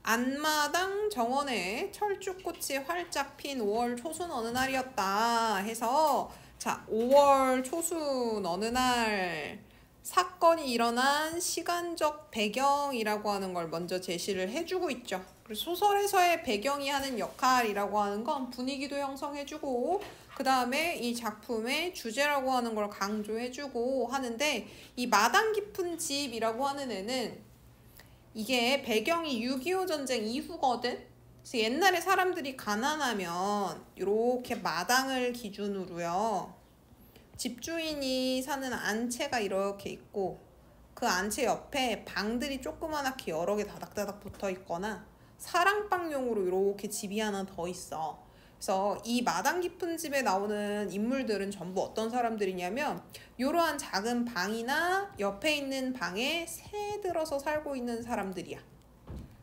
안마당 정원에 철쭉꽃이 활짝 핀 5월 초순 어느 날이었다 해서 자 5월 초순 어느 날 사건이 일어난 시간적 배경이라고 하는 걸 먼저 제시를 해주고 있죠. 그래서 소설에서의 배경이 하는 역할이라고 하는 건 분위기도 형성해주고 그 다음에 이 작품의 주제라고 하는 걸 강조해주고 하는데 이 마당 깊은 집이라고 하는 애는 이게 배경이 6.25 전쟁 이후거든. 그래서 옛날에 사람들이 가난하면 이렇게 마당을 기준으로요. 집주인이 사는 안채가 이렇게 있고 그 안채 옆에 방들이 조그만하게 여러 개 다닥다닥 붙어 있거나 사랑방용으로 이렇게 집이 하나 더 있어. 그래서 이 마당 깊은 집에 나오는 인물들은 전부 어떤 사람들이냐면 이러한 작은 방이나 옆에 있는 방에 새 들어서 살고 있는 사람들이야.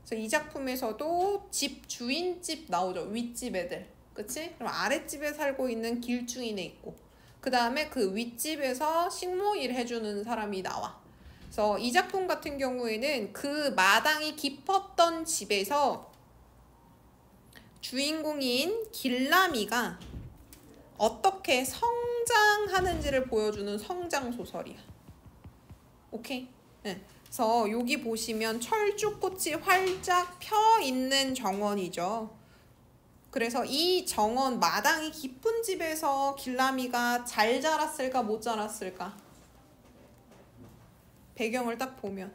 그래서 이 작품에서도 집 주인집 나오죠. 윗집 애들. 그치? 그럼 아랫집에 살고 있는 길쭉이네 있고 그 다음에 그 윗집에서 식모일 해주는 사람이 나와. 그래서 이 작품 같은 경우에는 그 마당이 깊었던 집에서 주인공인 길라미가 어떻게 성장하는지를 보여주는 성장 소설이야. 오케이? 네. 그래서 여기 보시면 철쭉꽃이 활짝 펴 있는 정원이죠. 그래서 이 정원 마당이 깊은 집에서 길라미가 잘 자랐을까 못 자랐을까? 배경을 딱 보면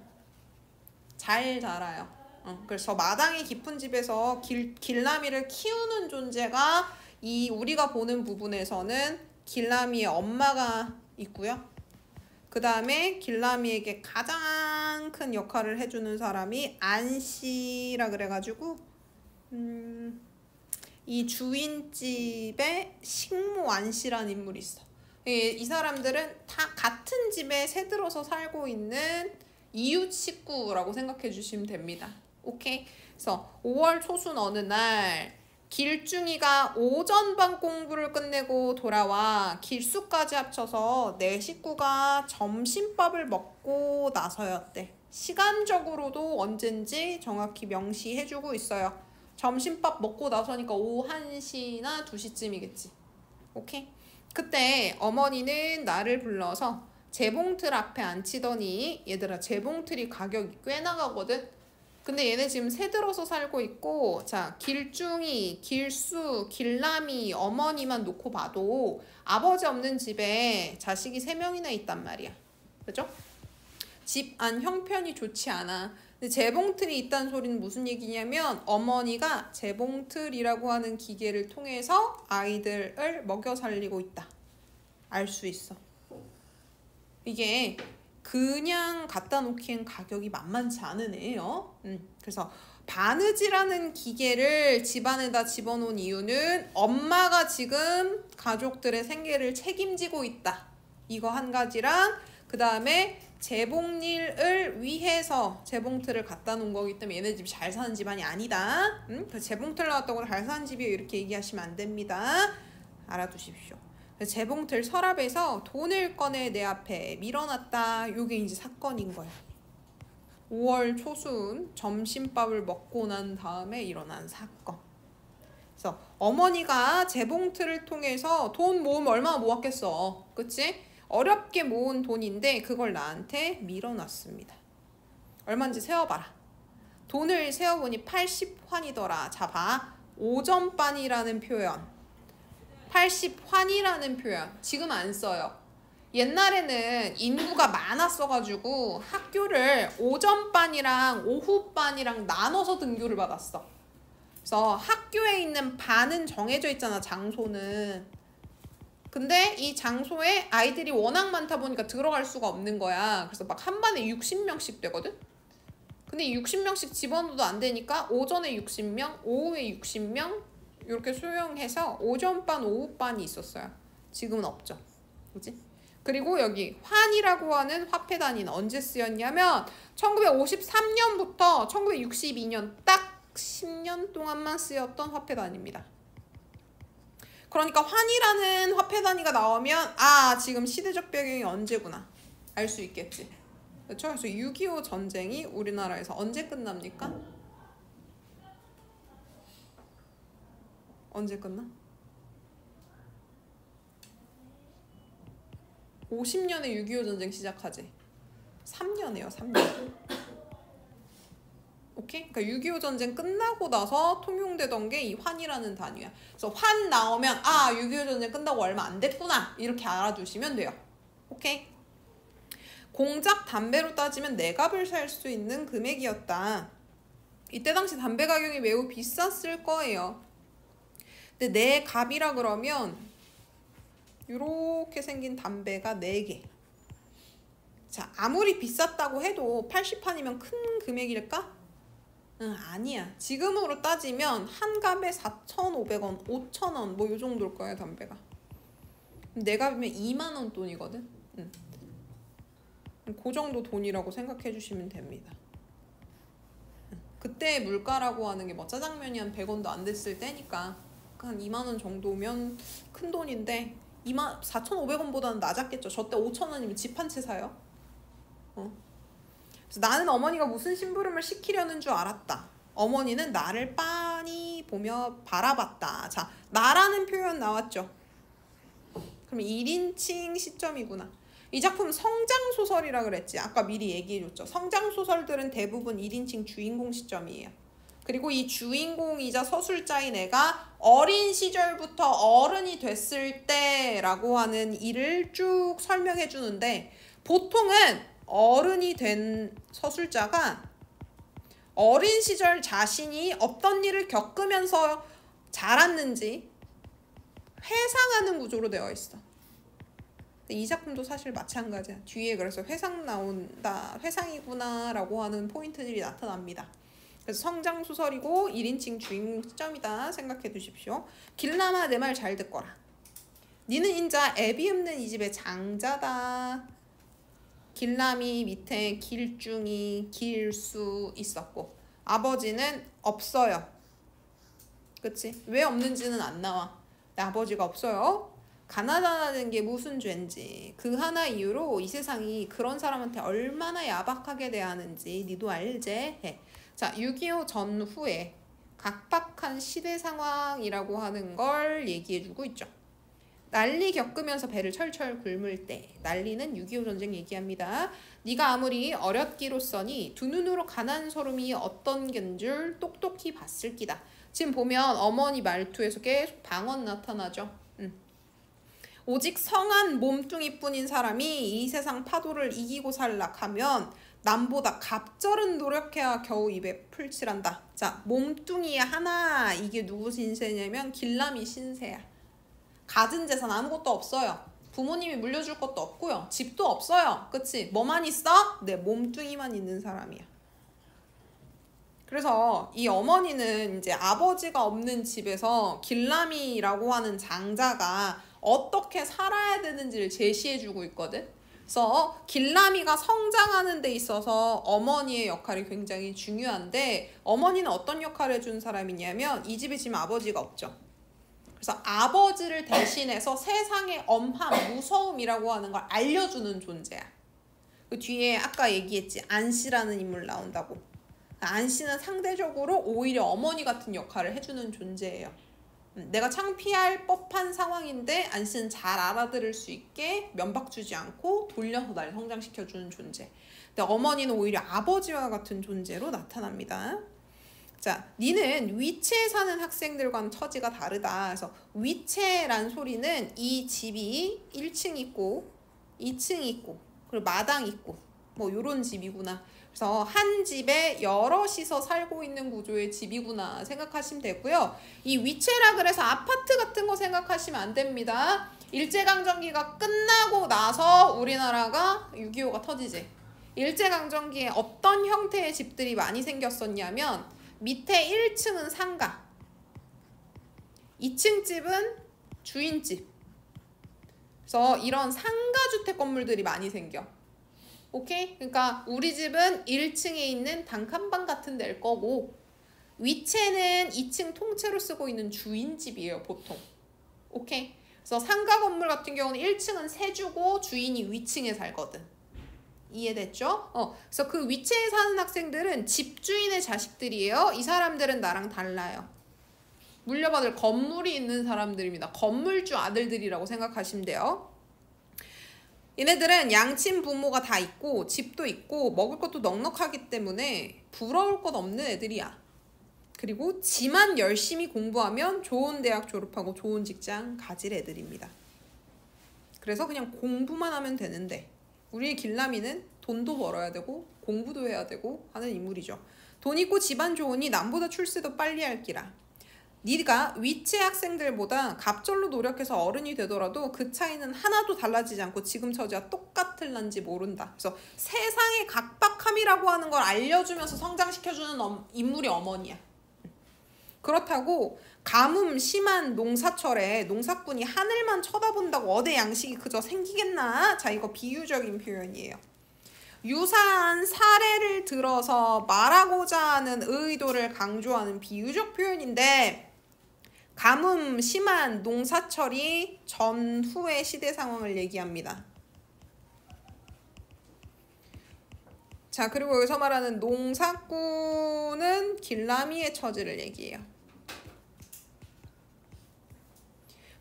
잘 자라요. 그래서 마당이 깊은 집에서 길라미를 키우는 존재가 이 우리가 보는 부분에서는 길라미의 엄마가 있고요. 그 다음에 길라미에게 가장 큰 역할을 해주는 사람이 안씨라 그래가지고 이 주인집에 식모 안씨라는 인물이 있어. 이 사람들은 다 같은 집에 새들어서 살고 있는 이웃 식구라고 생각해 주시면 됩니다. 오케이? 그래서 5월 초순 어느 날 길중이가 오전반 공부를 끝내고 돌아와 길수까지 합쳐서 네 식구가 점심밥을 먹고 나서였대. 시간적으로도 언젠지 정확히 명시해주고 있어요. 점심밥 먹고 나서니까 오후 1시나 2시쯤이겠지. 오케이? 그때 어머니는 나를 불러서 재봉틀 앞에 앉히더니 얘들아 재봉틀이 가격이 꽤 나가거든. 근데 얘네 지금 새들어서 살고 있고 자 길중이, 길수, 길라미, 어머니만 놓고 봐도 아버지 없는 집에 자식이 3명이나 있단 말이야. 그죠? 집 안 형편이 좋지 않아. 근데 재봉틀이 있다는 소리는 무슨 얘기냐면 어머니가 재봉틀이라고 하는 기계를 통해서 아이들을 먹여 살리고 있다. 알 수 있어. 이게 그냥 갖다 놓기엔 가격이 만만치 않은 애예요. 그래서 바느질하는 기계를 집안에다 집어놓은 이유는 엄마가 지금 가족들의 생계를 책임지고 있다. 이거 한 가지랑 그 다음에 재봉일을 위해서 재봉틀을 갖다 놓은 거기 때문에 얘네 집이 잘 사는 집안이 아니다. 재봉틀 나왔다고 잘 사는 집이에요 이렇게 얘기하시면 안 됩니다. 알아두십시오. 재봉틀 서랍에서 돈을 꺼내 내 앞에 밀어놨다. 요게 이제 사건인 거야. 5월 초순 점심밥을 먹고 난 다음에 일어난 사건. 그래서 어머니가 재봉틀을 통해서 돈 모으면 얼마나 모았겠어. 그치? 어렵게 모은 돈인데 그걸 나한테 밀어놨습니다. 얼마인지 세어봐라. 돈을 세어보니 80환이더라. 자 봐. 오전반이라는 표현. 80환이라는 표현 지금 안 써요. 옛날에는 인구가 많았어가지고 학교를 오전반이랑 오후반이랑 나눠서 등교를 받았어. 그래서 학교에 있는 반은 정해져 있잖아. 장소는. 근데 이 장소에 아이들이 워낙 많다 보니까 들어갈 수가 없는 거야. 그래서 막 한 반에 60명씩 되거든. 근데 60명씩 집어넣어도 안 되니까 오전에 60명, 오후에 60명 이렇게 수용해서 오전반, 오후반이 있었어요. 지금은 없죠. 그지? 그리고 여기 환이라고 하는 화폐 단위는 언제 쓰였냐면 1953년부터 1962년 딱 10년 동안만 쓰였던 화폐 단위입니다. 그러니까 환이라는 화폐 단위가 나오면 아 지금 시대적 배경이 언제구나 알 수 있겠지. 그렇죠? 그래서 6.25 전쟁이 우리나라에서 언제 끝납니까? 언제 끝나? 50년에 6.25 전쟁 시작하지. 3년이에요, 3년. 오케이? 그러니까 6.25 전쟁 끝나고 나서 통용되던 게 이 환이라는 단위야. 그래서 환 나오면 6.25 전쟁 끝나고 얼마 안 됐구나 이렇게 알아두시면 돼요. 오케이? 공작 담배로 따지면 4갑을 살 수 있는 금액이었다. 이때 당시 담배 가격이 매우 비쌌을 거예요. 근데 4갑이라 그러면 이렇게 생긴 담배가 4개. 자, 아무리 비쌌다고 해도 80판이면 큰 금액일까? 아니야. 지금으로 따지면 한 갑에 4,500원, 5,000원 뭐 요 정도일 거예요, 담배가. 4갑이면 2만 원 돈이거든. 그 정도 돈이라고 생각해 주시면 됩니다. 그때 물가라고 하는 게 뭐 짜장면이 한 100원도 안 됐을 때니까 한 2만 원 정도면 큰 돈인데 4,500원보다는 낮았겠죠. 저 때 5,000원이면 집 한 채 사요. 그래서 나는 어머니가 무슨 심부름을 시키려는 줄 알았다. 어머니는 나를 빤히 보며 바라봤다. 자, 나라는 표현 나왔죠. 그럼 1인칭 시점이구나. 이 작품 성장소설이라 그랬지. 아까 미리 얘기해줬죠. 성장소설들은 대부분 1인칭 주인공 시점이에요. 그리고 이 주인공이자 서술자인 애가 어린 시절부터 어른이 됐을 때라고 하는 일을 쭉 설명해 주는데 보통은 어른이 된 서술자가 어린 시절 자신이 어떤 일을 겪으면서 자랐는지 회상하는 구조로 되어 있어. 이 작품도 사실 마찬가지야. 뒤에 그래서 회상 나온다, 회상이구나 라고 하는 포인트들이 나타납니다. 그래서 성장소설이고 1인칭 주인공 시점이다 생각해 두십시오. 길람아 내 말 잘 듣거라. 니는 인자 애비 없는 이 집의 장자다. 길람이 밑에 길중이 길수 있었고 아버지는 없어요. 그치? 왜 없는지는 안 나와. 아버지가 없어요. 가난하다는 게 무슨 죄인지 그 하나 이유로 이 세상이 그런 사람한테 얼마나 야박하게 대하는지 니도 알제? 해. 자, 6.25 전후에 각박한 시대 상황이라고 하는 걸 얘기해주고 있죠. 난리 겪으면서 배를 철철 굶을 때, 난리는 6.25 전쟁 얘기합니다. 네가 아무리 어렸기로서니 두 눈으로 가난 소름이 어떤 겐 줄 똑똑히 봤을 기다. 지금 보면 어머니 말투에서 계속 방언 나타나죠. 오직 성한 몸뚱이뿐인 사람이 이 세상 파도를 이기고 살락하면 남보다 갑절은 노력해야 겨우 입에 풀칠한다. 자, 몸뚱이 하나, 이게 누구 신세냐면 길람이 신세야. 가진 재산 아무것도 없어요. 부모님이 물려줄 것도 없고요. 집도 없어요. 그치? 뭐만 있어? 내 몸뚱이만 있는 사람이야. 그래서 이 어머니는 이제 아버지가 없는 집에서 길람이라고 하는 장자가 어떻게 살아야 되는지를 제시해주고 있거든. 그래서 길람이가 성장하는 데 있어서 어머니의 역할이 굉장히 중요한데 어머니는 어떤 역할을 해준 사람이냐면 이 집에 지금 아버지가 없죠. 그래서 아버지를 대신해서 세상의 엄함, 무서움이라고 하는 걸 알려주는 존재야. 그 뒤에 아까 얘기했지. 안씨라는 인물 나온다고. 안씨는 상대적으로 오히려 어머니 같은 역할을 해주는 존재예요. 내가 창피할 법한 상황인데 안씨는 잘 알아들을 수 있게 면박 주지 않고 돌려서 날 성장시켜주는 존재. 근데 어머니는 오히려 아버지와 같은 존재로 나타납니다. 자, 니는 위치에 사는 학생들과는 처지가 다르다. 그래서 위치란 소리는 이 집이 1층 있고 2층 있고 그리고 마당 있고 뭐 요런 집이구나. 그래서 한 집에 여럿이서 살고 있는 구조의 집이구나 생각하시면 되고요. 이 위치라 그래서 아파트 같은 거 생각하시면 안 됩니다. 일제강점기가 끝나고 나서 우리나라가 6.25가 터지지. 일제강점기에 어떤 형태의 집들이 많이 생겼었냐면 밑에 1층은 상가, 2층 집은 주인집. 그래서 이런 상가주택 건물들이 많이 생겨. 오케이? 그러니까 우리 집은 1층에 있는 단칸방 같은 데일 거고 위치는 2층 통째로 쓰고 있는 주인집이에요, 보통. 오케이? 그래서 상가 건물 같은 경우는 1층은 세주고 주인이 위층에 살거든. 이해됐죠? 그래서 그 위치에 사는 학생들은 집주인의 자식들이에요. 이 사람들은 나랑 달라요. 물려받을 건물이 있는 사람들입니다. 건물주 아들들이라고 생각하시면 돼요. 얘네들은 양친 부모가 다 있고 집도 있고 먹을 것도 넉넉하기 때문에 부러울 것 없는 애들이야. 그리고 지만 열심히 공부하면 좋은 대학 졸업하고 좋은 직장 가질 애들입니다. 그래서 그냥 공부만 하면 되는데 우리의 길라미는 돈도 벌어야 되고 공부도 해야 되고 하는 인물이죠. 돈 있고 집안 좋으니 남보다 출세도 빨리 할 기라. 네가 위체 학생들보다 갑절로 노력해서 어른이 되더라도 그 차이는 하나도 달라지지 않고 지금 처지와 똑같을란지 모른다. 그래서 세상의 각박함이라고 하는 걸 알려주면서 성장시켜주는 인물이 어머니야. 그렇다고 가뭄 심한 농사철에 농사꾼이 하늘만 쳐다본다고 어대 양식이 그저 생기겠나? 자, 이거 비유적인 표현이에요. 유사한 사례를 들어서 말하고자 하는 의도를 강조하는 비유적 표현인데 가뭄 심한 농사철이 전후의 시대 상황을 얘기합니다. 자, 그리고 여기서 말하는 농사꾼은 길라미의 처지를 얘기해요.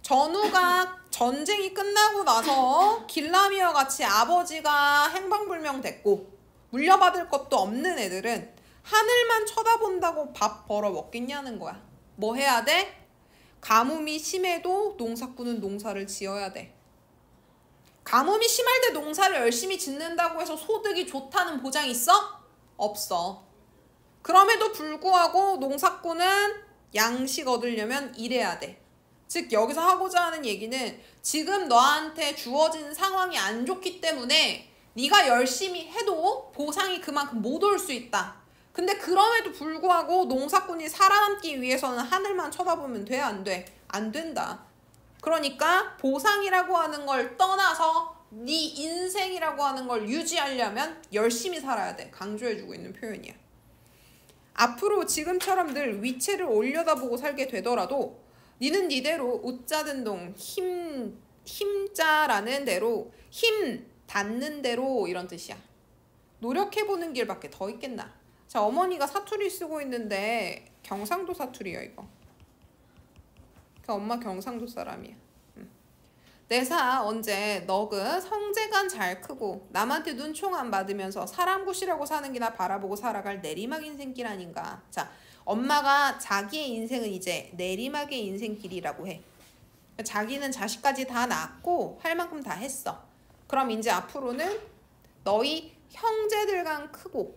전후가 전쟁이 끝나고 나서 길라미와 같이 아버지가 행방불명됐고 물려받을 것도 없는 애들은 하늘만 쳐다본다고 밥 벌어 먹겠냐는 거야. 뭐 해야 돼? 가뭄이 심해도 농사꾼은 농사를 지어야 돼. 가뭄이 심할 때 농사를 열심히 짓는다고 해서 소득이 좋다는 보장이 있어? 없어. 그럼에도 불구하고 농사꾼은 양식 얻으려면 일해야 돼. 즉 여기서 하고자 하는 얘기는 지금 너한테 주어진 상황이 안 좋기 때문에 네가 열심히 해도 보상이 그만큼 못 올 수 있다. 근데 그럼에도 불구하고 농사꾼이 살아남기 위해서는 하늘만 쳐다보면 돼? 안 돼? 안 된다. 그러니까 보상이라고 하는 걸 떠나서 네 인생이라고 하는 걸 유지하려면 열심히 살아야 돼. 강조해주고 있는 표현이야. 앞으로 지금처럼 늘 위체를 올려다보고 살게 되더라도 니는 니대로 웃자든동 힘자라는 대로 힘 닿는 대로 이런 뜻이야. 노력해보는 길밖에 더 있겠나. 자, 어머니가 사투리 쓰고 있는데 경상도 사투리야 이거. 그 엄마 경상도 사람이야. 내사 언제 너그 성재간 잘 크고 남한테 눈총 안 받으면서 사람 구시라고 사는 기나 바라보고 살아갈 내리막 인생길 아닌가. 자, 엄마가 자기의 인생은 이제 내리막의 인생길이라고 해. 자기는 자식까지 다 낳았고 할 만큼 다 했어. 그럼 이제 앞으로는 너희 형제들간 크고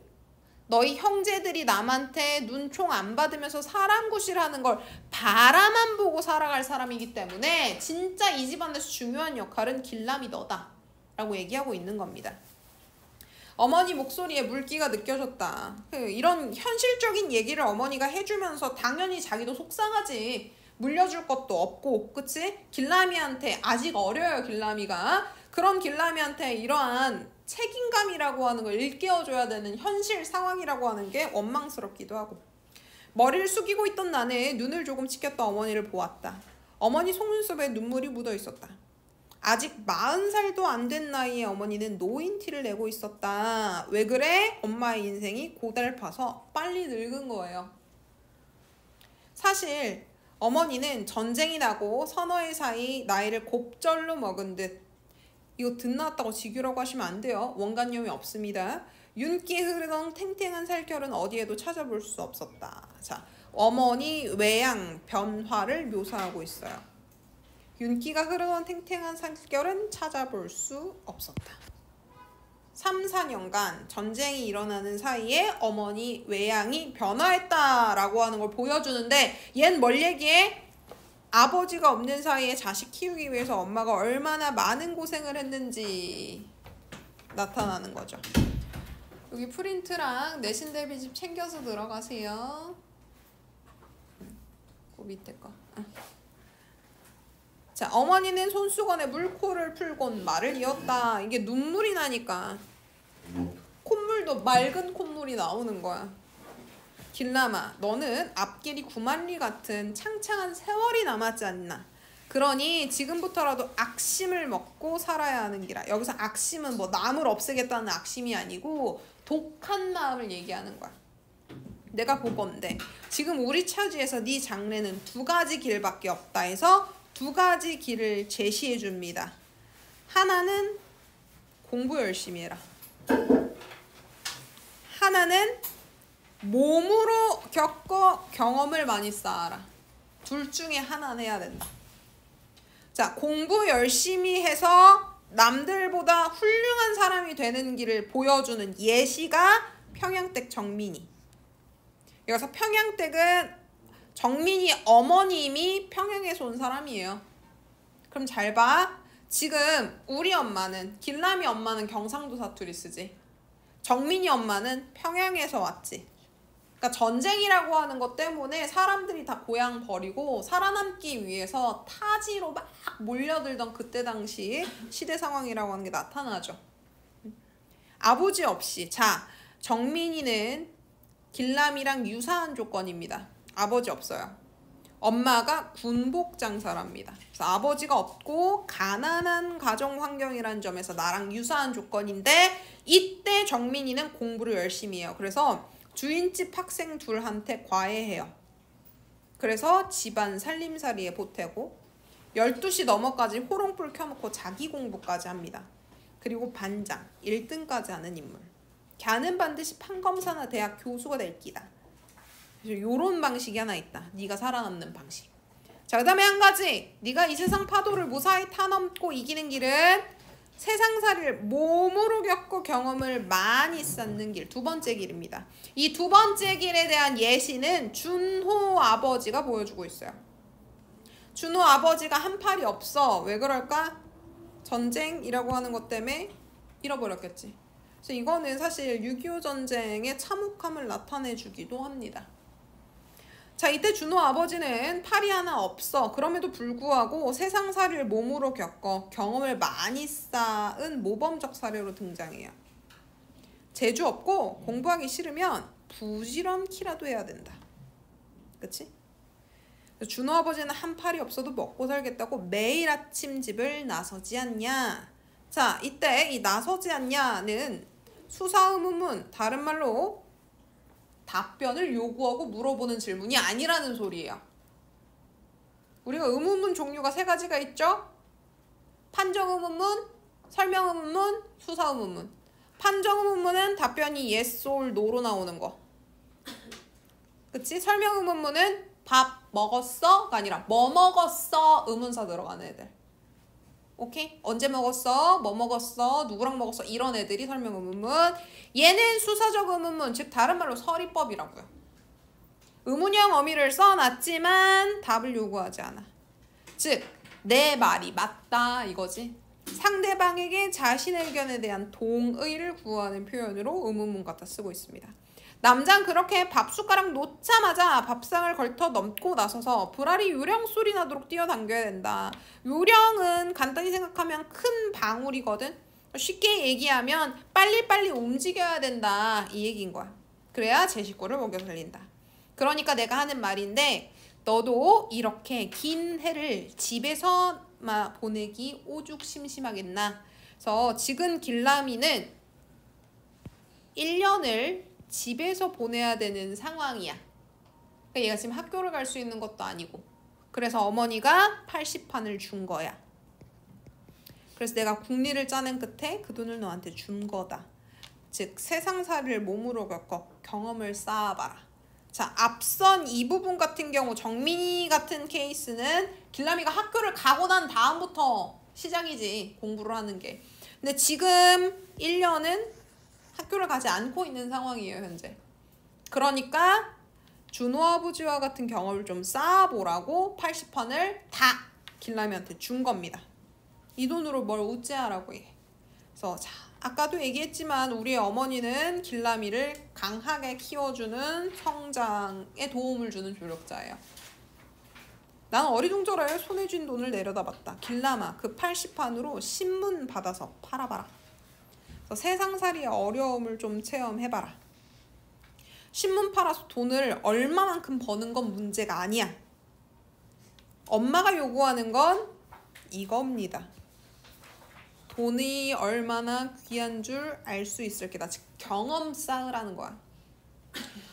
너희 형제들이 남한테 눈총 안 받으면서 사람 구실하는 걸 바라만 보고 살아갈 사람이기 때문에 진짜 이 집안에서 중요한 역할은 길라미 너다 라고 얘기하고 있는 겁니다. 어머니 목소리에 물기가 느껴졌다. 이런 현실적인 얘기를 어머니가 해주면서 당연히 자기도 속상하지. 물려줄 것도 없고, 그치? 길라미한테 아직 어려요, 길라미가. 그런 길라미한테 이러한 책임감이라고 하는 걸 일깨워줘야 되는 현실 상황이라고 하는 게 원망스럽기도 하고. 머리를 숙이고 있던 나는 눈을 조금 치켰던 어머니를 보았다. 어머니 속눈썹에 눈물이 묻어 있었다. 아직 40살도 안 된 나이에 어머니는 노인 티를 내고 있었다. 왜 그래? 엄마의 인생이 고달파서 빨리 늙은 거예요. 사실 어머니는 전쟁이 나고 서너일 사이 나이를 곱절로 먹은 듯. 이거 듣 나왔다고 지규라고 하시면 안 돼요. 원관념이 없습니다. 윤기에 흐르던 탱탱한 살결은 어디에도 찾아볼 수 없었다. 자, 어머니 외양 변화를 묘사하고 있어요. 윤기가 흐르던 탱탱한 살결은 찾아볼 수 없었다. 3, 4년간 전쟁이 일어나는 사이에 어머니 외양이 변화했다라고 하는 걸 보여주는데 얜 뭘 얘기해? 아버지가 없는 사이에 자식 키우기 위해서 엄마가 얼마나 많은 고생을 했는지 나타나는 거죠. 여기 프린트랑 내신 대비집 챙겨서 들어가세요. 그 밑에 거. 자, 어머니는 손수건에 물코를 풀곤 말을 이었다. 이게 눈물이 나니까 콧물도 맑은 콧물이 나오는 거야. 길라마, 너는 앞길이 9만리 같은 창창한 세월이 남았지 않나. 그러니 지금부터라도 악심을 먹고 살아야 하는 기라. 여기서 악심은 뭐 남을 없애겠다는 악심이 아니고 독한 마음을 얘기하는 거야. 내가 보건대 지금 우리 처지에서 네 장래는 두 가지 길밖에 없다 해서 두 가지 길을 제시해 줍니다. 하나는 공부 열심히 해라. 하나는 몸으로 겪어 경험을 많이 쌓아라. 둘 중에 하나는 해야 된다. 자, 공부 열심히 해서 남들보다 훌륭한 사람이 되는 길을 보여주는 예시가 평양댁 정민이. 여기서 평양댁은 정민이 어머님이 평양에서 온 사람이에요. 그럼 잘 봐. 지금 우리 엄마는, 길람이 엄마는 경상도 사투리 쓰지. 정민이 엄마는 평양에서 왔지. 그러니까 전쟁이라고 하는 것 때문에 사람들이 다 고향 버리고 살아남기 위해서 타지로 막 몰려들던 그때 당시 시대 상황이라고 하는 게 나타나죠. 아버지 없이. 자, 정민이는 길람이랑 유사한 조건입니다. 아버지 없어요. 엄마가 군복 장사랍니다. 그래서 아버지가 없고 가난한 가정 환경이라는 점에서 나랑 유사한 조건인데 이때 정민이는 공부를 열심히 해요. 그래서 주인집 학생 둘한테 과외해요. 그래서 집안 살림살이에 보태고 12시 넘어까지 호롱불 켜놓고 자기 공부까지 합니다. 그리고 반장, 1등까지 하는 인물. 걔는 반드시 판검사나 대학 교수가 될 기다. 요런 방식이 하나 있다. 네가 살아남는 방식. 자, 그 다음에 한 가지. 네가 이 세상 파도를 무사히 타넘고 이기는 길은 세상살이를 몸으로 겪고 경험을 많이 쌓는 길. 두 번째 길입니다. 이 두 번째 길에 대한 예시는 준호 아버지가 보여주고 있어요. 준호 아버지가 한 팔이 없어. 왜 그럴까? 전쟁이라고 하는 것 때문에 잃어버렸겠지. 그래서 이거는 사실 6.25 전쟁의 참혹함을 나타내주기도 합니다. 자, 이때 준호 아버지는 팔이 하나 없어. 그럼에도 불구하고 세상살이를 몸으로 겪어 경험을 많이 쌓은 모범적 사례로 등장해요. 재주 없고 공부하기 싫으면 부지런히라도 해야 된다. 그치? 준호 아버지는 한 팔이 없어도 먹고 살겠다고 매일 아침 집을 나서지 않냐. 자, 이때 이 나서지 않냐는 수사의문문, 다른 말로 답변을 요구하고 물어보는 질문이 아니라는 소리예요. 우리가 의문문 종류가 세 가지가 있죠? 판정의문문, 설명의문문, 수사의문문. 판정의문문은 답변이 yes or no로 나오는 거. 그치? 설명의문문은 밥 먹었어?가 아니라 뭐 먹었어? 의문사 들어가는 애들. 오케이? 언제 먹었어? 뭐 먹었어? 누구랑 먹었어? 이런 애들이 설명의문문. 얘는 수사적 의문문, 즉 다른 말로 서리법이라고요. 의문형 어미를 써놨지만 답을 요구하지 않아. 즉 내 말이 맞다 이거지. 상대방에게 자신의 의견에 대한 동의를 구하는 표현으로 의문문 갖다 쓰고 있습니다. 남자는 그렇게 밥 숟가락 놓자마자 밥상을 걸터 넘고 나서서 불알이 요령 소리 나도록 뛰어당겨야 된다. 요령은 간단히 생각하면 큰 방울이거든. 쉽게 얘기하면 빨리빨리 움직여야 된다 이 얘기인 거야. 그래야 제 식구를 먹여 살린다. 그러니까 내가 하는 말인데 너도 이렇게 긴 해를 집에서 보내기 오죽 심심하겠나. 그래서 지금 길라미는 1년을 집에서 보내야 되는 상황이야. 그러니까 얘가 지금 학교를 갈 수 있는 것도 아니고. 그래서 어머니가 80판을 준 거야. 그래서 내가 국리를 짜낸 끝에 그 돈을 너한테 준 거다. 즉 세상살이를 몸으로 겪어 경험을 쌓아봐라. 자, 앞선 이 부분 같은 경우 정민이 같은 케이스는 길라미가 학교를 가고 난 다음부터 시작이지 공부를 하는 게. 근데 지금 1년은 학교를 가지 않고 있는 상황이에요 현재. 그러니까 준호 아버지와 같은 경험을 좀 쌓아보라고 80판을 다 길라미한테 준 겁니다. 이 돈으로 뭘 우째하라고 해. 그래서 자, 아까도 얘기했지만 우리의 어머니는 길라미를 강하게 키워주는 성장에 도움을 주는 조력자예요. 나는 어리둥절하여 손에 쥔 돈을 내려다봤다. 길라마 그 80판으로 신문 받아서 팔아봐라. 그래서 세상살이의 어려움을 좀 체험해봐라. 신문 팔아서 돈을 얼마만큼 버는 건 문제가 아니야. 엄마가 요구하는 건 이겁니다. 돈이 얼마나 귀한 줄 알 수 있을 게다. 즉 경험 쌓으라는 거야.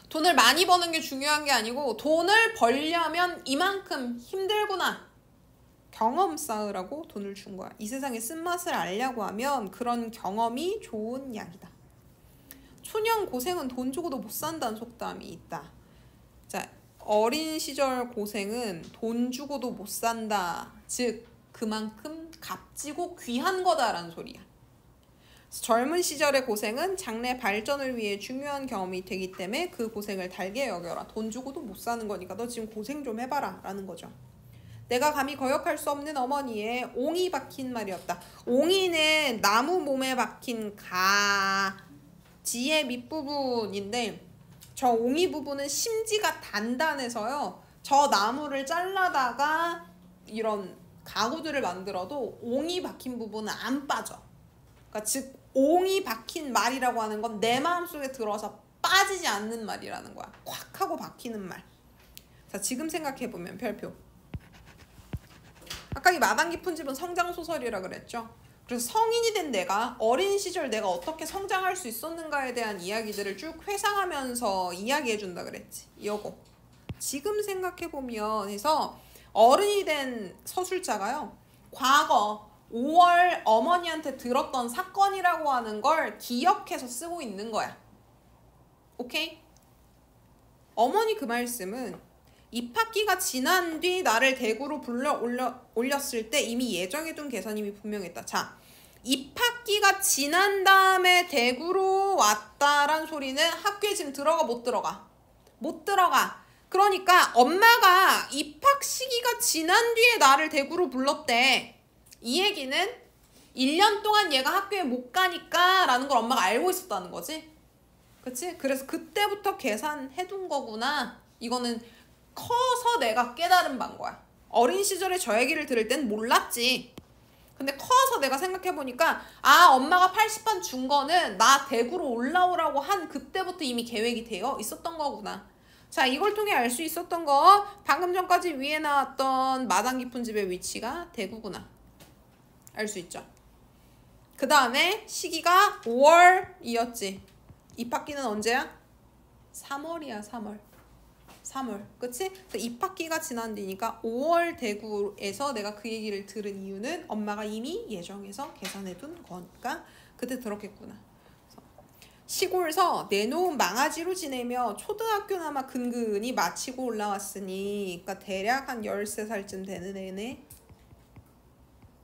돈을 많이 버는 게 중요한 게 아니고 돈을 벌려면 이만큼 힘들구나. 경험 쌓으라고 돈을 준 거야. 이 세상의 쓴맛을 알려고 하면 그런 경험이 좋은 약이다. 초년 고생은 돈 주고도 못 산다는 속담이 있다. 자, 어린 시절 고생은 돈 주고도 못 산다. 즉 그만큼 값지고 귀한 거다라는 소리야. 젊은 시절의 고생은 장래 발전을 위해 중요한 경험이 되기 때문에 그 고생을 달게 여겨라. 돈 주고도 못 사는 거니까 너 지금 고생 좀 해봐라 라는 거죠. 내가 감히 거역할 수 없는 어머니의 옹이 박힌 말이었다. 옹이는 나무 몸에 박힌 가지의 밑부분인데 저 옹이 부분은 심지가 단단해서요. 저 나무를 잘라다가 이런 가구들을 만들어도 옹이 박힌 부분은 안 빠져. 그러니까 즉 옹이 박힌 말이라고 하는 건 내 마음속에 들어서 빠지지 않는 말이라는 거야. 콱 하고 박히는 말. 자, 지금 생각해보면 별표. 아까 이 마당 깊은 집은 성장소설이라 그랬죠. 그래서 성인이 된 내가 어린 시절 내가 어떻게 성장할 수 있었는가에 대한 이야기들을 쭉 회상하면서 이야기해준다 그랬지. 요거 지금 생각해보면 해서 어른이 된 서술자가요. 과거 5월 어머니한테 들었던 사건이라고 하는 걸 기억해서 쓰고 있는 거야. 오케이? 어머니 그 말씀은 입학기가 지난 뒤 나를 대구로 불러 올렸을 때 이미 예정해둔 계산임이 분명했다. 자, 입학기가 지난 다음에 대구로 왔다란 소리는 학교에 지금 들어가 못 들어가? 못 들어가. 그러니까 엄마가 입학 시기가 지난 뒤에 나를 대구로 불렀대. 이 얘기는 1년 동안 얘가 학교에 못 가니까 라는 걸 엄마가 알고 있었다는 거지. 그치? 그래서 그때부터 계산해둔 거구나. 이거는 커서 내가 깨달은 바인 거야. 어린 시절에 저 얘기를 들을 땐 몰랐지. 근데 커서 내가 생각해보니까 아, 엄마가 80반 준 거는 나 대구로 올라오라고 한 그때부터 이미 계획이 되어 있었던 거구나. 자, 이걸 통해 알 수 있었던 거 방금 전까지 위에 나왔던 마당 깊은 집의 위치가 대구구나. 알 수 있죠. 그 다음에 시기가 5월이었지. 입학기는 언제야? 3월이야. 3월. 그치? 입학기가 지난 뒤니까 5월 대구에서 내가 그 얘기를 들은 이유는 엄마가 이미 예정해서 계산해둔 거니까 그때 들었겠구나. 시골서 내놓은 망아지로 지내며 초등학교나마 근근히 마치고 올라왔으니 그러니까 대략 한 13살쯤 되는 애네.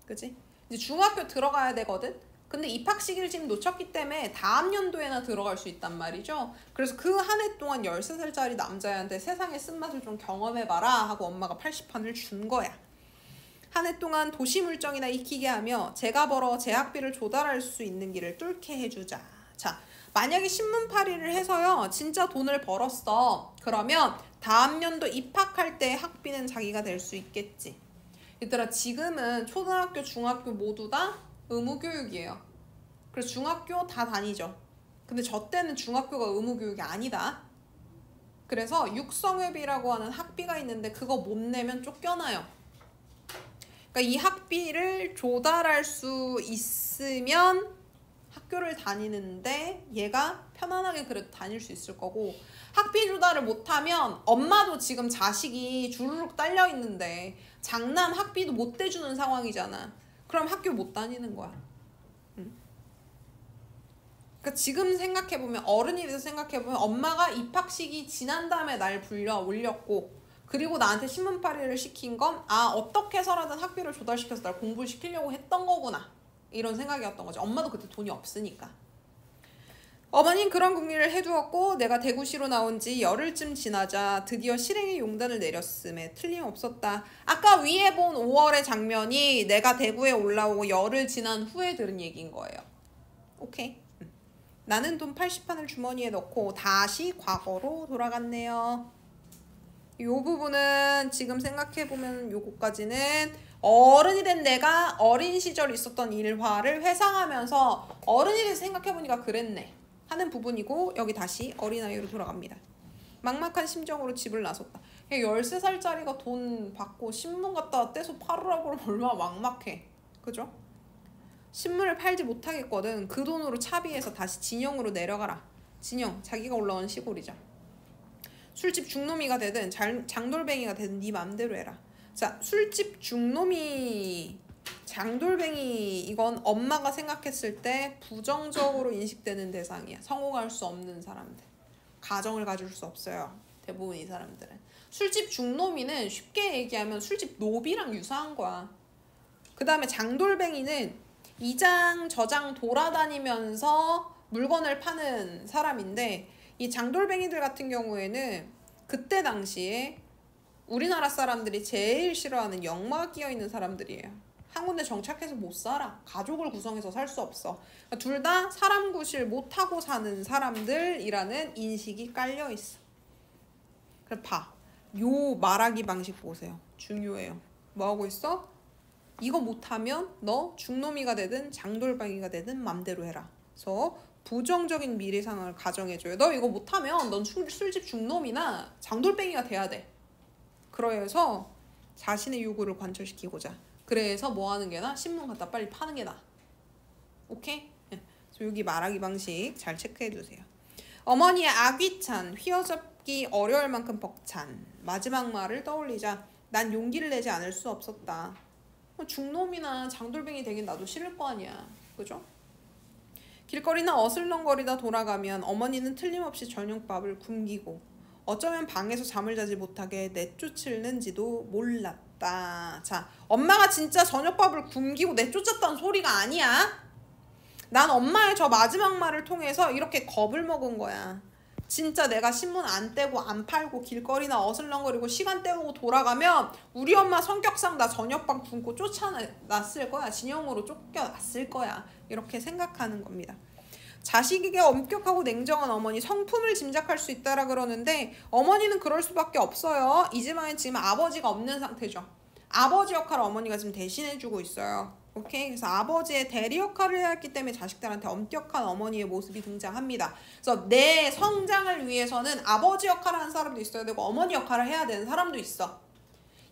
그치? 이제 중학교 들어가야 되거든? 근데 입학 시기를 지금 놓쳤기 때문에 다음 연도에나 들어갈 수 있단 말이죠. 그래서 그 한 해 동안 13살짜리 남자애한테 세상의 쓴맛을 좀 경험해봐라 하고 엄마가 80판을 준 거야. 한 해 동안 도시 물정이나 익히게 하며 제가 벌어 제 학비를 조달할 수 있는 길을 뚫게 해주자. 자, 만약에 신문팔이를 해서요 진짜 돈을 벌었어. 그러면 다음 연도 입학할 때 학비는 자기가 될 수 있겠지. 얘들아, 지금은 초등학교, 중학교 모두 다 의무교육이에요. 그래서 중학교 다 다니죠. 근데 저 때는 중학교가 의무교육이 아니다. 그래서 육성회비라고 하는 학비가 있는데 그거 못 내면 쫓겨나요. 그러니까 이 학비를 조달할 수 있으면 학교를 다니는데 얘가 편안하게 그래도 다닐 수 있을 거고, 학비 조달을 못하면 엄마도 지금 자식이 주르륵 딸려 있는데 장남 학비도 못 대주는 상황이잖아. 그럼 학교 못 다니는 거야. 그러니까 지금 생각해보면, 어른이 돼서 생각해보면 엄마가 입학 시기 지난 다음에 날 불려 올렸고, 그리고 나한테 신문팔이를 시킨 건 아, 어떻게 해서라든 학비를 조달시켜서 날 공부를 시키려고 했던 거구나, 이런 생각이었던 거죠. 엄마도 그때 돈이 없으니까. 어머니는 그런 궁리를 해두었고 내가 대구시로 나온 지 열흘쯤 지나자 드디어 실행의 용단을 내렸음에 틀림없었다. 아까 위에 본 5월의 장면이 내가 대구에 올라오고 열흘 지난 후에 들은 얘기인 거예요. 오케이. 나는 돈 80판을 주머니에 넣고 다시 과거로 돌아갔네요. 이 부분은 지금 생각해보면 요거까지는 어른이 된 내가 어린 시절 있었던 일화를 회상하면서 어른이 돼서 생각해보니까 그랬네 하는 부분이고, 여기 다시 어린아이로 돌아갑니다. 막막한 심정으로 집을 나섰다. 13살짜리가 돈 받고 신문 갖다가 떼서 팔으라고 그러면 얼마나 막막해. 그죠? 신문을 팔지 못하겠거든. 그 돈으로 차비해서 다시 진영으로 내려가라. 진영, 자기가 올라온 시골이죠. 술집 중놈이가 되든 장돌뱅이가 되든 네 맘대로 해라. 자, 술집 중놈이 장돌뱅이 이건 엄마가 생각했을 때 부정적으로 인식되는 대상이야. 성공할 수 없는 사람들. 가정을 가질 수 없어요. 대부분 이 사람들은. 술집 중놈이는 쉽게 얘기하면 술집 노비랑 유사한 거야. 그 다음에 장돌뱅이는 이장 저장 돌아다니면서 물건을 파는 사람인데 이 장돌뱅이들 같은 경우에는 그때 당시에 우리나라 사람들이 제일 싫어하는 역마가 끼어있는 사람들이에요. 한 군데 정착해서 못 살아. 가족을 구성해서 살 수 없어. 그러니까 둘 다 사람 구실 못하고 사는 사람들이라는 인식이 깔려있어. 그래 봐. 요 말하기 방식 보세요. 중요해요. 뭐하고 있어? 이거 못하면 너 중놈이가 되든 장돌뱅이가 되든 맘대로 해라. 그래서 부정적인 미래 상황을 가정해줘요. 너 이거 못하면 넌 술집 중놈이나 장돌뱅이가 돼야 돼. 그래서 자신의 요구를 관철시키고자. 그래서 뭐 하는 게 나아? 신문 갖다 빨리 파는 게 나아. 오케이? 네. 그래서 여기 말하기 방식 잘 체크해두세요. 어머니의 아귀찬, 휘어잡기 어려울 만큼 벅찬 마지막 말을 떠올리자 난 용기를 내지 않을 수 없었다. 중놈이나 장돌뱅이 되긴 나도 싫을 거 아니야. 그죠? 길거리나 어슬렁거리다 돌아가면 어머니는 틀림없이 저녁밥을 굶기고 어쩌면 방에서 잠을 자지 못하게 내쫓을는지도 몰랐다. 자, 엄마가 진짜 저녁밥을 굶기고 내쫓았다는 소리가 아니야. 난 엄마의 저 마지막 말을 통해서 이렇게 겁을 먹은 거야. 진짜 내가 신문 안 떼고 안 팔고 길거리나 어슬렁거리고 시간 때우고 돌아가면 우리 엄마 성격상 나 저녁밥 굶고 쫓아났을 거야. 진영으로 쫓겨났을 거야. 이렇게 생각하는 겁니다. 자식에게 엄격하고 냉정한 어머니, 성품을 짐작할 수 있다라 그러는데 어머니는 그럴 수밖에 없어요. 이 집안에 지금 아버지가 없는 상태죠. 아버지 역할을 어머니가 지금 대신해주고 있어요. 오케이? 그래서 아버지의 대리 역할을 해야 했기 때문에 자식들한테 엄격한 어머니의 모습이 등장합니다. 그래서 내 성장을 위해서는 아버지 역할을 하는 사람도 있어야 되고 어머니 역할을 해야 되는 사람도 있어.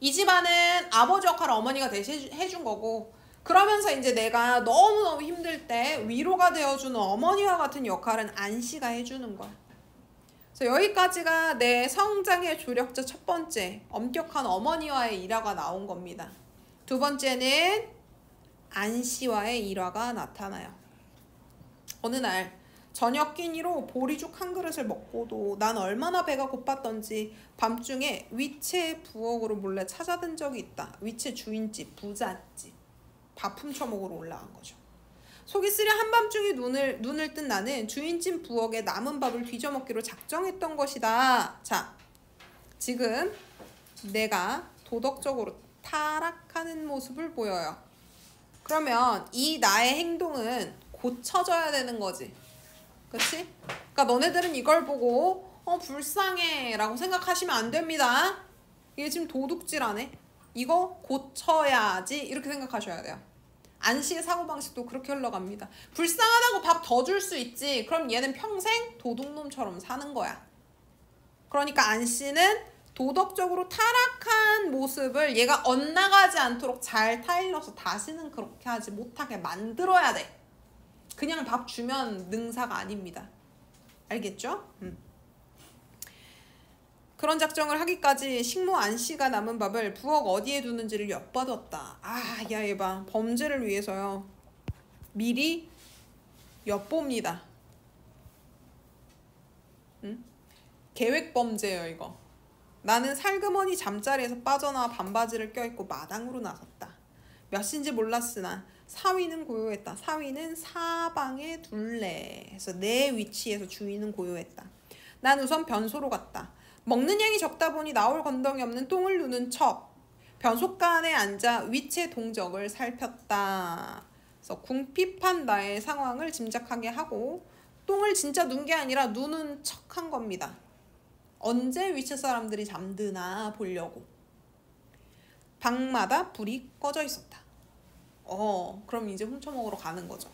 이 집안은 아버지 역할을 어머니가 대신해준 거고 그러면서 이제 내가 너무너무 힘들 때 위로가 되어주는 어머니와 같은 역할은 안씨가 해주는 거야. 그래서 여기까지가 내 성장의 조력자 첫 번째 엄격한 어머니와의 일화가 나온 겁니다. 두 번째는 안씨와의 일화가 나타나요. 어느 날 저녁 끼니로 보리죽 한 그릇을 먹고도 난 얼마나 배가 고팠던지 밤중에 위채 부엌으로 몰래 찾아든 적이 있다. 위채 주인집, 부잣집. 밥 훔쳐 먹으러 올라간 거죠. 속이 쓰려 한밤중에 눈을 뜬 나는 주인집 부엌에 남은 밥을 뒤져먹기로 작정했던 것이다. 자, 지금 내가 도덕적으로 타락하는 모습을 보여요. 그러면 이 나의 행동은 고쳐져야 되는 거지. 그치? 그러니까 너네들은 이걸 보고 불쌍해 라고 생각하시면 안 됩니다. 이게 지금 도둑질하네. 이거 고쳐야지 이렇게 생각하셔야 돼요. 안씨의 사고방식도 그렇게 흘러갑니다. 불쌍하다고 밥 더 줄 수 있지. 그럼 얘는 평생 도둑놈처럼 사는 거야. 그러니까 안씨는 도덕적으로 타락한 모습을 얘가 엇나가지 않도록 잘 타일러서 다시는 그렇게 하지 못하게 만들어야 돼. 그냥 밥 주면 능사가 아닙니다. 알겠죠? 그런 작정을 하기까지 식모 안씨가 남은 밥을 부엌 어디에 두는지를 엿봐뒀다. 아, 야, 얘 봐. 범죄를 위해서요. 미리 엿봅니다. 응? 계획범죄예요, 이거. 나는 살그머니 잠자리에서 빠져나와 반바지를 껴입고 마당으로 나섰다. 몇 시인지 몰랐으나 사위는 고요했다. 사위는 사방에 둘레. 그래서 내 위치에서 주인은 고요했다. 난 우선 변소로 갔다. 먹는 양이 적다 보니 나올 건덕이 없는 똥을 누는 척 변속간에 앉아 위치의 동적을 살폈다. 그래서 궁핍한 나의 상황을 짐작하게 하고 똥을 진짜 눈 게 아니라 누는 척 한 겁니다. 언제 위치 사람들이 잠드나 보려고. 방마다 불이 꺼져 있었다. 그럼 이제 훔쳐먹으러 가는 거죠.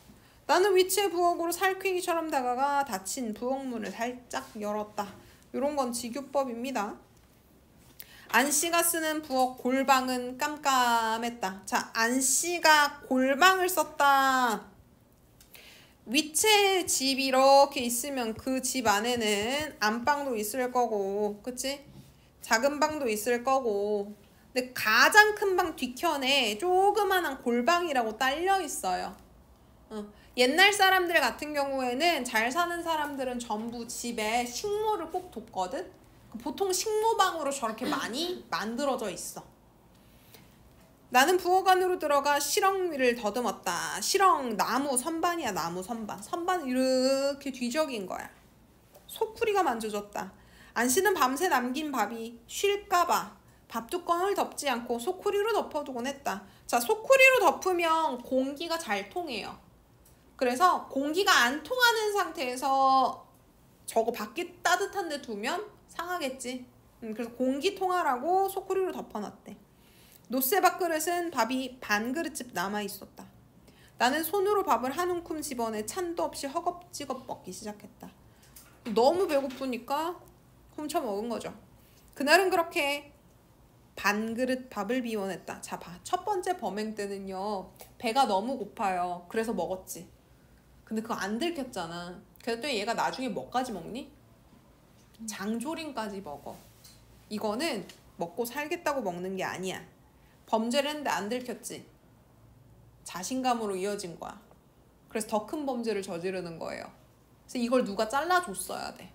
나는 위치의 부엌으로 살쾡이처럼 다가가 닫힌 부엌문을 살짝 열었다. 이런 건 직유법입니다. 안씨가 쓰는 부엌 골방은 깜깜했다. 자, 안씨가 골방을 썼다. 위치에 집이 이렇게 있으면 그 집 안에는 안방도 있을 거고, 그치? 작은 방도 있을 거고. 근데 가장 큰 방 뒤편에 조그만한 골방이라고 딸려 있어요. 옛날 사람들 같은 경우에는 잘 사는 사람들은 전부 집에 식모를 꼭 뒀거든. 보통 식모방으로 저렇게 많이 만들어져 있어. 나는 부엌 안으로 들어가 시렁 위를 더듬었다. 시렁 나무 선반이야. 나무 선반. 선반을 이렇게 뒤적인 거야. 소쿠리가 만져졌다. 안씨는 밤새 남긴 밥이 쉴까봐 밥뚜껑을 덮지 않고 소쿠리로 덮어두곤 했다. 자, 소쿠리로 덮으면 공기가 잘 통해요. 그래서 공기가 안 통하는 상태에서 저거 밖에 따뜻한 데 두면 상하겠지. 그래서 공기 통하라고 소쿠리로 덮어놨대. 노쇠 밥그릇은 밥이 반 그릇쯤 남아있었다. 나는 손으로 밥을 한 움큼 집어내 찬도 없이 허겁지겁 먹기 시작했다. 너무 배고프니까 훔쳐 먹은 거죠. 그날은 그렇게 반 그릇 밥을 비워냈다. 자, 봐. 첫 번째 범행 때는요. 배가 너무 고파요. 그래서 먹었지. 근데 그거 안 들켰잖아. 그랬더니 얘가 나중에 뭐까지 먹니? 장조림까지 먹어. 이거는 먹고 살겠다고 먹는 게 아니야. 범죄를 했는데 안 들켰지. 자신감으로 이어진 거야. 그래서 더 큰 범죄를 저지르는 거예요. 그래서 이걸 누가 잘라줬어야 돼.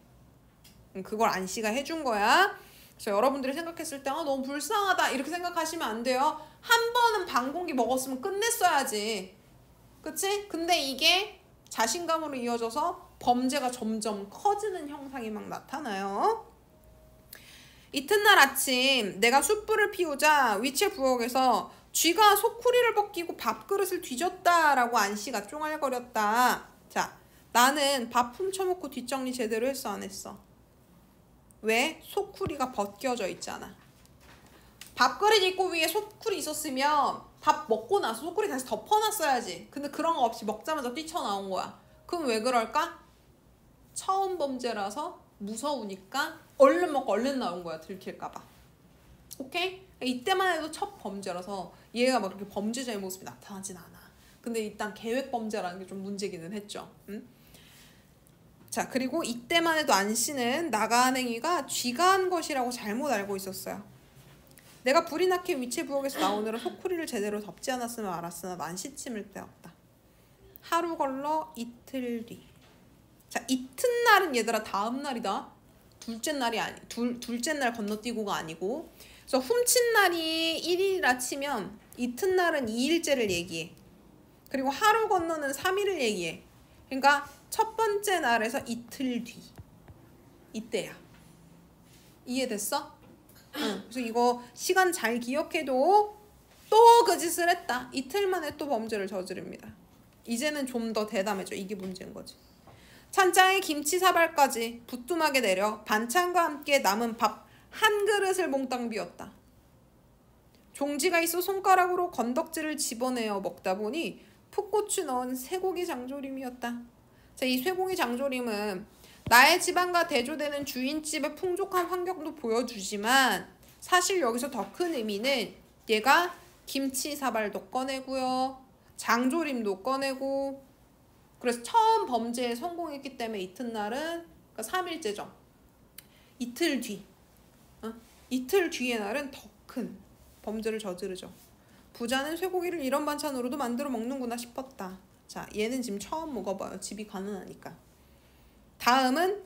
그걸 안씨가 해준 거야. 그래서 여러분들이 생각했을 때 너무 불쌍하다 이렇게 생각하시면 안 돼요. 한 번은 반 공기 먹었으면 끝냈어야지. 그치? 근데 이게 자신감으로 이어져서 범죄가 점점 커지는 형상이 막 나타나요. 이튿날 아침 내가 숯불을 피우자 위치 부엌에서 쥐가 소쿠리를 벗기고 밥그릇을 뒤졌다라고 안씨가 쫑알거렸다. 자, 나는 밥 훔쳐먹고 뒷정리 제대로 했어 안 했어? 왜? 소쿠리가 벗겨져 있잖아. 밥그릇 있고 위에 소쿠리 있었으면 밥 먹고 나서 소쿠리 다시 덮어놨어야지. 근데 그런 거 없이 먹자마자 뛰쳐나온 거야. 그럼 왜 그럴까? 처음 범죄라서 무서우니까 얼른 먹고 얼른 나온 거야. 들킬까봐. 오케이? 이때만 해도 첫 범죄라서 얘가 막 그렇게 범죄자의 모습이 나타나진 않아. 근데 일단 계획 범죄라는 게 좀 문제기는 했죠. 응? 자, 그리고 이때만 해도 안씨는 나간 행위가 쥐가 한 것이라고 잘못 알고 있었어요. 내가 불이 나게 위치 부엌에서 나오느라 소쿠리를 제대로 덮지 않았으면 알았으나 난 시침을 때웠다. 하루 걸러 이틀 뒤. 자, 이튿날은 얘들아 다음 날이다. 둘째 날이 둘째 날 건너뛰고가 아니고. 그래서 훔친 날이 1일이라 치면 이튿날은 2일째를 얘기해. 그리고 하루 건너는 3일을 얘기해. 그러니까 첫 번째 날에서 이틀 뒤. 이때야. 이해됐어? 응. 그래서 이거 시간 잘 기억해도 또 그 짓을 했다. 이틀 만에 또 범죄를 저지릅니다. 이제는 좀 더 대담해져. 이게 문제인 거지. 찬장에 김치 사발까지 부뚜막에 내려 반찬과 함께 남은 밥 한 그릇을 몽땅 비웠다. 종지가 있어 손가락으로 건덕지를 집어내어 먹다 보니 풋고추 넣은 쇠고기 장조림이었다. 자, 이 쇠고기 장조림은 나의 집안과 대조되는 주인집의 풍족한 환경도 보여주지만 사실 여기서 더 큰 의미는 얘가 김치 사발도 꺼내고요. 장조림도 꺼내고 그래서 처음 범죄에 성공했기 때문에 이튿날은 그러니까 3일째죠. 이틀 뒤. 이틀 뒤의 날은 더 큰 범죄를 저지르죠. 부자는 쇠고기를 이런 반찬으로도 만들어 먹는구나 싶었다. 자, 얘는 지금 처음 먹어봐요. 집이 가난하니까. 다음은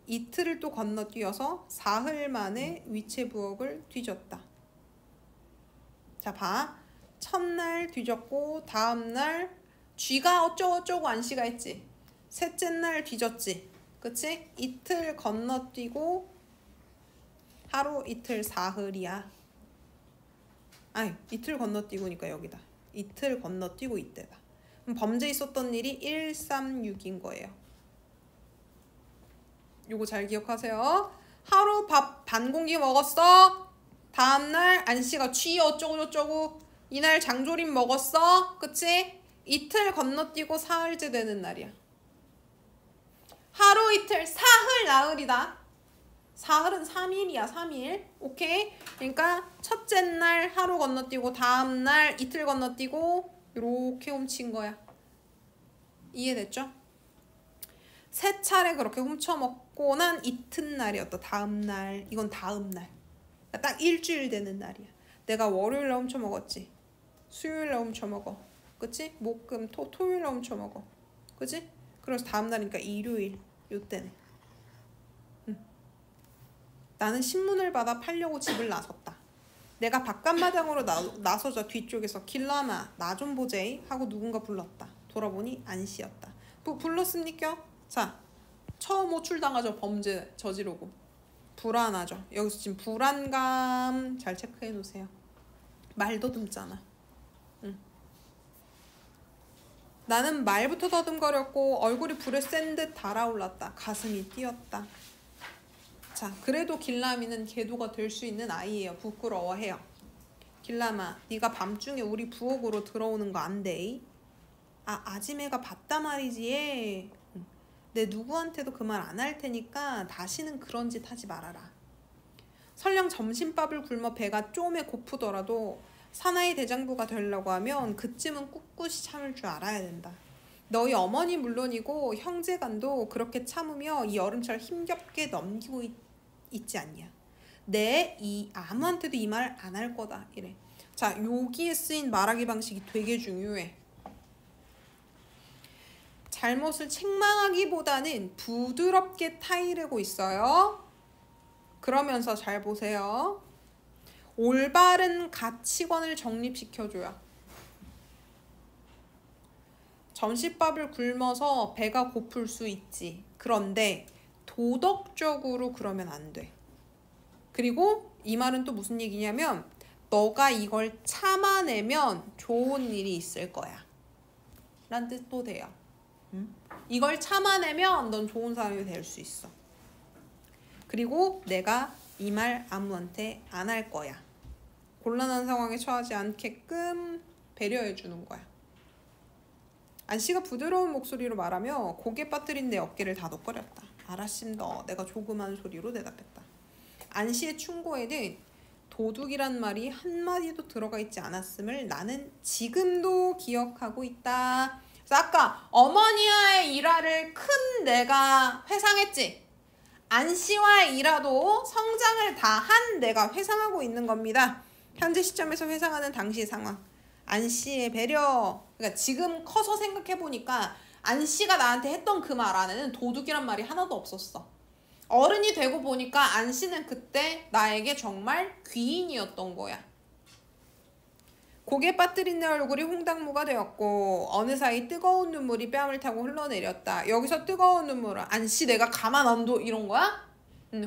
이틀을 또 건너뛰어서 사흘 만에 위치 부엌을 뒤졌다. 자, 봐. 첫날 뒤졌고 다음날 쥐가 어쩌고저쩌고 안씨가 했지. 셋째 날 뒤졌지. 그치? 이틀 건너뛰고 하루 이틀 사흘이야. 아니, 이틀 건너뛰고니까 여기다. 이틀 건너뛰고 이때다. 그럼 범죄 있었던 일이 136인 거예요. 요거 잘 기억하세요. 하루 밥 반 공기 먹었어. 다음날 안씨가 쥐 어쩌고저쩌고. 이날 장조림 먹었어. 그치? 이틀 건너뛰고 사흘째 되는 날이야. 하루 이틀 사흘 나흘이다. 사흘은 3일이야. 3일. 오케이? 그러니까 첫째 날 하루 건너뛰고 다음 날 이틀 건너뛰고 이렇게 훔친 거야. 이해됐죠? 세 차례 그렇게 훔쳐먹고 난 이튿날이었다. 다음날. 이건 다음날. 딱 일주일 되는 날이야. 내가 월요일에 훔쳐먹었지. 수요일에 훔쳐먹어. 그치? 목금 토요일에 훔쳐먹어. 그치? 그래서 다음날이니까 일요일. 요때네. 나는 신문을 받아 팔려고 집을 나섰다. 내가 바깥마당으로 나서자 뒤쪽에서 길라마 나 좀 보제이 하고 누군가 불렀다. 돌아보니 안씨였다. 불렀습니까? 자, 처음 호출당하죠. 범죄 저지르고. 불안하죠. 여기서 지금 불안감 잘 체크해 놓으세요. 말도 듬잖아. 나는 말부터 더듬거렸고 얼굴이 불에 센 듯 달아올랐다. 가슴이 뛰었다. 자, 그래도 길라미는 계도가 될 수 있는 아이예요. 부끄러워해요. 길라마, 네가 밤중에 우리 부엌으로 들어오는 거 안 돼? 아지매가 봤다 말이지. 내 누구한테도 그 말 안 할 테니까 다시는 그런 짓 하지 말아라. 설령 점심밥을 굶어 배가 쪼매 고프더라도 사나이 대장부가 되려고 하면 그쯤은 꿋꿋이 참을 줄 알아야 된다. 너희 어머니 물론이고 형제간도 그렇게 참으며 이 여름철 힘겹게 넘기고 있지 않냐. 아무한테도 이 말 안 할 거다. 이래. 자, 여기에 쓰인 말하기 방식이 되게 중요해. 잘못을 책망하기보다는 부드럽게 타이르고 있어요. 그러면서 잘 보세요. 올바른 가치관을 정립시켜줘요. 점심밥을 굶어서 배가 고플 수 있지. 그런데 도덕적으로 그러면 안 돼. 그리고 이 말은 또 무슨 얘기냐면 너가 이걸 참아내면 좋은 일이 있을 거야. 라는 뜻도 돼요. 이걸 참아내면 넌 좋은 사람이 될 수 있어. 그리고 내가 이 말 아무한테 안 할 거야. 곤란한 상황에 처하지 않게끔 배려해주는 거야. 안씨가 부드러운 목소리로 말하며 고개 빠뜨린 내 어깨를 다독거렸다. 알았습니다. 내가 조그만 소리로 대답했다. 안씨의 충고에는 도둑이란 말이 한마디도 들어가 있지 않았음을 나는 지금도 기억하고 있다. 그래서 아까 어머니와의 일화를 큰 내가 회상했지. 안씨와의 일화도 성장을 다 한 내가 회상하고 있는 겁니다. 현재 시점에서 회상하는 당시의 상황. 안씨의 배려. 그러니까 지금 커서 생각해보니까 안씨가 나한테 했던 그 말 안에는 도둑이란 말이 하나도 없었어. 어른이 되고 보니까 안씨는 그때 나에게 정말 귀인이었던 거야. 고개 빠뜨린 내 얼굴이 홍당무가 되었고 어느 사이 뜨거운 눈물이 뺨을 타고 흘러내렸다. 여기서 뜨거운 눈물은 안씨 내가 가만 안 둬 이런 거야?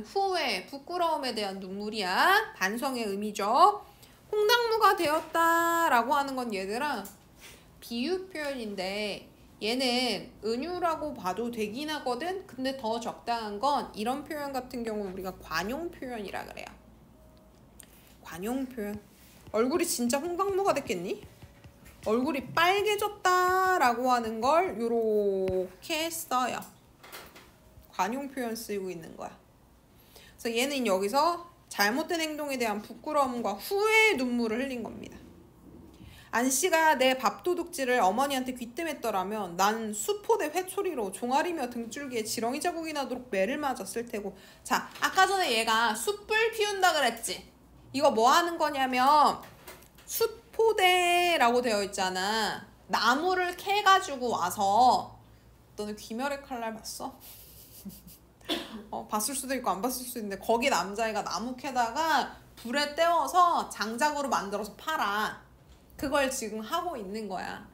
후회, 부끄러움에 대한 눈물이야. 반성의 의미죠. 홍당무가 되었다라고 하는 건 얘들아 비유 표현인데 얘는 은유라고 봐도 되긴 하거든. 근데 더 적당한 건 이런 표현 같은 경우는 우리가 관용 표현이라 그래요. 관용 표현. 얼굴이 진짜 홍당무가 됐겠니? 얼굴이 빨개졌다라고 하는 걸 요렇게 써요. 관용 표현 쓰이고 있는 거야. 그래서 얘는 여기서 잘못된 행동에 대한 부끄러움과 후회의 눈물을 흘린 겁니다. 안씨가 내 밥도둑질을 어머니한테 귀뜸했더라면 난 수포대 회초리로 종아리며 등줄기에 지렁이 자국이 나도록 매를 맞았을 테고. 자, 아까 전에 얘가 숯불 피운다 그랬지. 이거 뭐 하는 거냐면 숯포대라고 되어 있잖아. 나무를 캐가지고 와서 너네 귀멸의 칼날 봤어? 봤을 수도 있고 안 봤을 수도 있는데 거기 남자애가 나무 캐다가 불에 떼워서 장작으로 만들어서 팔아. 그걸 지금 하고 있는 거야.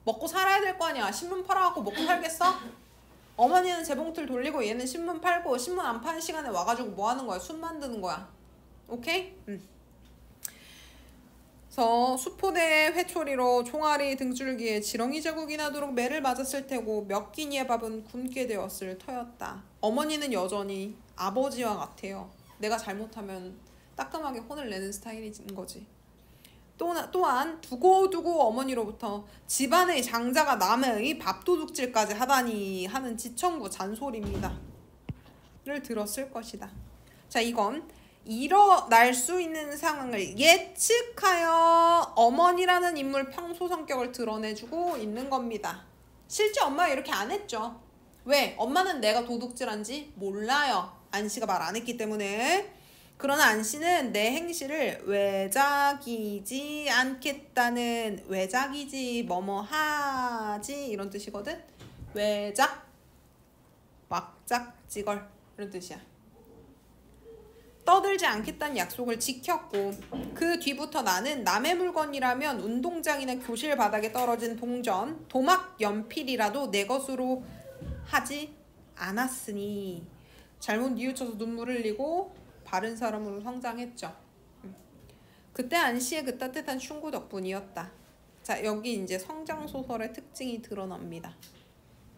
먹고 살아야 될 거 아니야. 신문 팔아갖고 먹고 살겠어? 어머니는 재봉틀 돌리고 얘는 신문 팔고 신문 안 파는 시간에 와가지고 뭐 하는 거야? 숯 만드는 거야. 오케이? 그래서 수포대의 회초리로 총알이 등줄기에 지렁이 자국이 나도록 매를 맞았을 테고 몇 끼니의 밥은 굶게 되었을 터였다. 어머니는 여전히 아버지와 같아요. 내가 잘못하면 따끔하게 혼을 내는 스타일인 거지. 또한 두고두고 어머니로부터 집안의 장자가 남의 밥도둑질까지 하다니 하는 지청구 잔소리입니다. 를 들었을 것이다. 자, 이건 일어날 수 있는 상황을 예측하여 어머니라는 인물 평소 성격을 드러내주고 있는 겁니다. 실제 엄마가 이렇게 안 했죠. 왜? 엄마는 내가 도둑질한지 몰라요. 안씨가 말 안 했기 때문에. 그러나 안씨는 내 행실을 외작이지 않겠다는, 외작이지 뭐뭐 하지 이런 뜻이거든. 외작, 왁작지걸 이런 뜻이야. 떠들지 않겠다는 약속을 지켰고 그 뒤부터 나는 남의 물건이라면 운동장이나 교실 바닥에 떨어진 동전, 도막, 연필이라도 내 것으로 하지 않았으니 잘못 뉘우쳐서 눈물 흘리고 바른 사람으로 성장했죠. 그때 안씨의 그 따뜻한 충고 덕분이었다. 자, 여기 이제 성장소설의 특징이 드러납니다.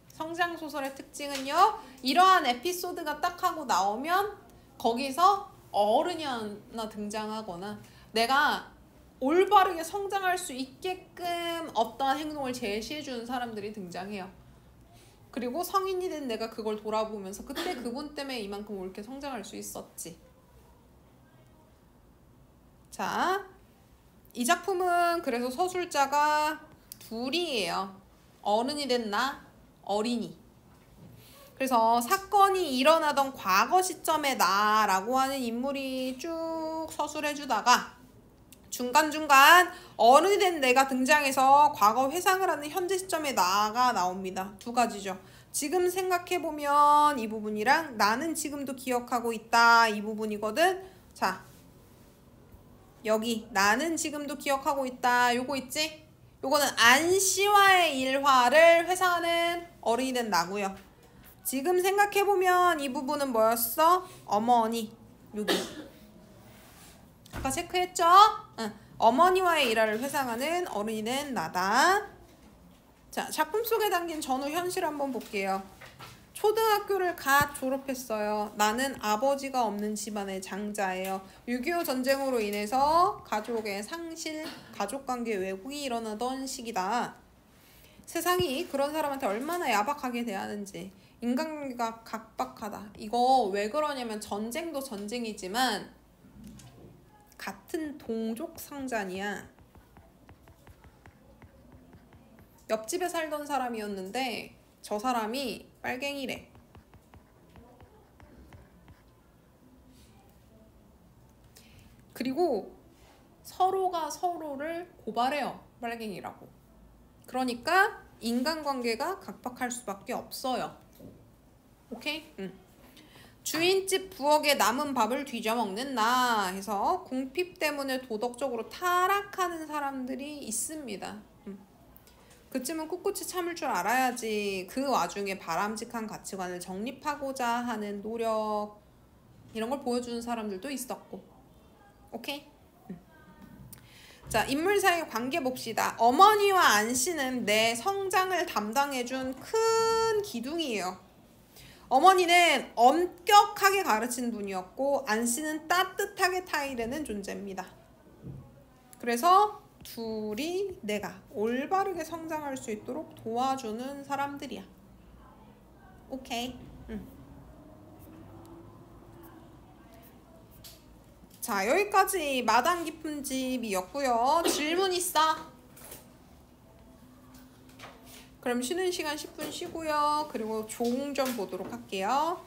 성장소설의 특징은요, 이러한 에피소드가 딱 하고 나오면 거기서 어른이 하나 등장하거나 내가 올바르게 성장할 수 있게끔 어떠한 행동을 제시해주는 사람들이 등장해요. 그리고 성인이 된 내가 그걸 돌아보면서 그때 그분 때문에 이만큼 옳게 성장할 수 있었지. 자, 이 작품은 그래서 서술자가 둘이에요. 어른이 된 나, 어린이. 그래서 사건이 일어나던 과거 시점의 나라고 하는 인물이 쭉 서술해주다가 중간중간 어른이 된 내가 등장해서 과거 회상을 하는 현재 시점의 나가 나옵니다. 두 가지죠. 지금 생각해보면 이 부분이랑 나는 지금도 기억하고 있다 이 부분이거든. 자, 여기 나는 지금도 기억하고 있다 요거 있지? 요거는 안씨와의 일화를 회상하는 어른이 된 나고요. 지금 생각해보면 이 부분은 뭐였어? 어머니. 여기 아까 체크했죠? 응. 어머니와의 일화를 회상하는 어른이 된 나다. 자, 작품 속에 담긴 전후 현실 한번 볼게요. 초등학교를 갓 졸업했어요. 나는 아버지가 없는 집안의 장자예요. 6.25 전쟁으로 인해서 가족의 상실, 가족관계 왜곡이 일어나던 시기다. 세상이 그런 사람한테 얼마나 야박하게 대하는지. 인간관계가 각박하다. 이거 왜 그러냐면 전쟁도 전쟁이지만 같은 동족 상잔이야. 옆집에 살던 사람이었는데 저 사람이 빨갱이래. 그리고 서로가 서로를 고발해요. 빨갱이라고. 그러니까 인간관계가 각박할 수밖에 없어요. 오케이? 주인집 부엌에 남은 밥을 뒤져먹는 나 해서 궁핍 때문에 도덕적으로 타락하는 사람들이 있습니다. 그쯤은 꿋꿋이 참을 줄 알아야지. 그 와중에 바람직한 가치관을 정립하고자 하는 노력 이런 걸 보여주는 사람들도 있었고. 오케이? 자, 인물 사이의 관계 봅시다. 어머니와 안씨는 내 성장을 담당해준 큰 기둥이에요. 어머니는 엄격하게 가르친 분이었고 안씨는 따뜻하게 타이르는 존재입니다. 그래서 둘이 내가 올바르게 성장할 수 있도록 도와주는 사람들이야. 오케이. 자, 여기까지 마당 깊은 집이었고요. 질문 있어? 그럼 쉬는 시간 10분 쉬고요. 그리고 조응 좀 보도록 할게요.